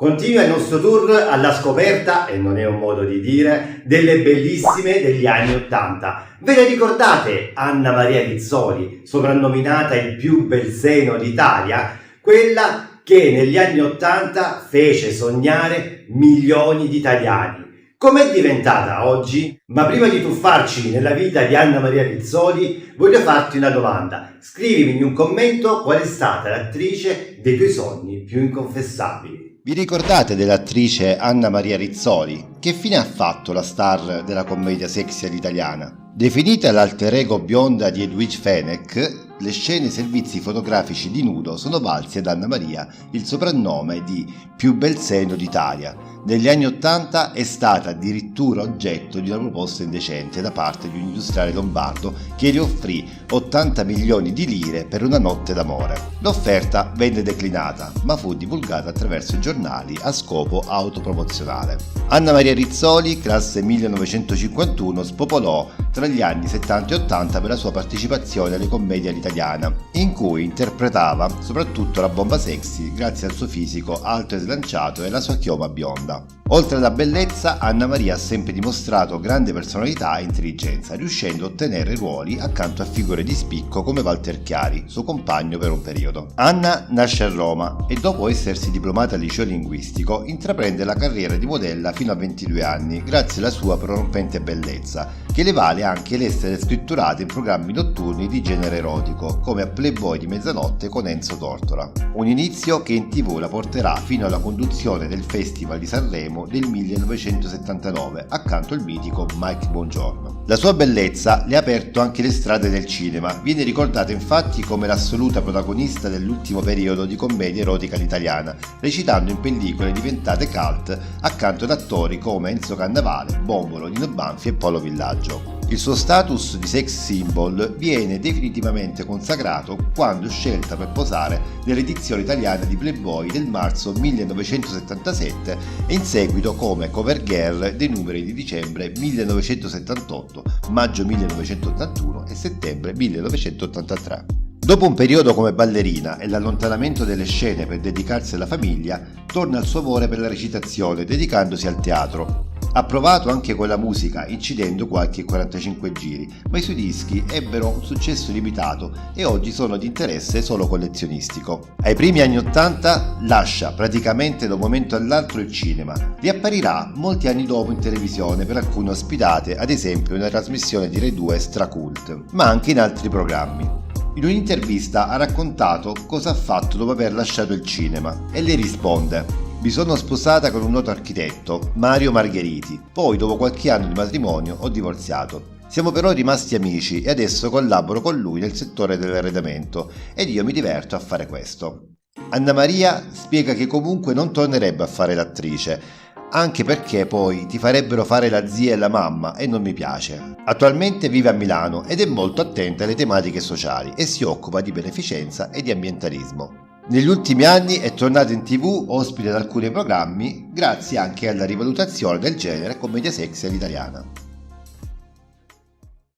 Continua il nostro tour alla scoperta, e non è un modo di dire, delle bellissime degli anni '80. Ve le ricordate Anna Maria Rizzoli, soprannominata il più bel seno d'Italia? Quella che negli anni '80 fece sognare milioni di italiani. Com'è diventata oggi? Ma prima di tuffarci nella vita di Anna Maria Rizzoli, voglio farti una domanda. Scrivimi in un commento qual è stata l'attrice dei tuoi sogni più inconfessabili. Vi ricordate dell'attrice Anna Maria Rizzoli? Che fine ha fatto la star della commedia sexy all'italiana? Definita l'alter ego bionda di Edwige Fenech, le scene e i servizi fotografici di nudo sono valsi ad Anna Maria il soprannome di più bel seno d'Italia. Negli anni '80 è stata addirittura oggetto di una proposta indecente da parte di un industriale lombardo che le offrì 80 milioni di lire per una notte d'amore. L'offerta venne declinata, ma fu divulgata attraverso i giornali a scopo autopromozionale. Anna Maria Rizzoli, classe 1951, spopolò tra gli anni 70 e 80 per la sua partecipazione alle commedie all'italiana, in cui interpretava soprattutto la bomba sexy grazie al suo fisico alto e slanciato e la sua chioma bionda. Oltre alla bellezza, Anna Maria ha sempre dimostrato grande personalità e intelligenza, riuscendo a ottenere ruoli accanto a figure di spicco come Walter Chiari, suo compagno per un periodo. Anna nasce a Roma e dopo essersi diplomata al liceo linguistico intraprende la carriera di modella fino a 22 anni grazie alla sua prorompente bellezza, che le vale anche l'essere scritturata in programmi notturni di genere erotico, come a Playboy di mezzanotte con Enzo Tortora. Un inizio che in TV la porterà fino alla conduzione del Festival di Sanremo del 1979 accanto al mitico Mike Bongiorno. La sua bellezza le ha aperto anche le strade del cinema, viene ricordata infatti come l'assoluta protagonista dell'ultimo periodo di commedia erotica all'italiana, recitando in pellicole diventate cult accanto ad attori come Enzo Cannavale, Bombolo, Nino Banfi e Polo Villaggio. Il suo status di sex symbol viene definitivamente consacrato quando è scelta per posare nell'edizione italiana di Playboy del marzo 1977 e in seguito come cover girl dei numeri di dicembre 1978, maggio 1981 e settembre 1983. Dopo un periodo come ballerina e l'allontanamento delle scene per dedicarsi alla famiglia, torna al suo amore per la recitazione, dedicandosi al teatro. Ha provato anche con la musica, incidendo qualche 45 giri, ma i suoi dischi ebbero un successo limitato e oggi sono di interesse solo collezionistico. Ai primi anni '80 lascia praticamente da un momento all'altro il cinema. Riapparirà molti anni dopo in televisione per alcune ospitate, ad esempio nella trasmissione di Rai 2 Stracult, ma anche in altri programmi. In un'intervista ha raccontato cosa ha fatto dopo aver lasciato il cinema e le risponde: mi sono sposata con un noto architetto, Mario Margheriti, poi dopo qualche anno di matrimonio ho divorziato. Siamo però rimasti amici e adesso collaboro con lui nel settore dell'arredamento ed io mi diverto a fare questo. Anna Maria spiega che comunque non tornerebbe a fare l'attrice, anche perché poi ti farebbero fare la zia e la mamma e non mi piace. Attualmente vive a Milano ed è molto attenta alle tematiche sociali e si occupa di beneficenza e di ambientalismo. Negli ultimi anni è tornata in TV ospite ad alcuni programmi, grazie anche alla rivalutazione del genere commedia sexy all'italiana.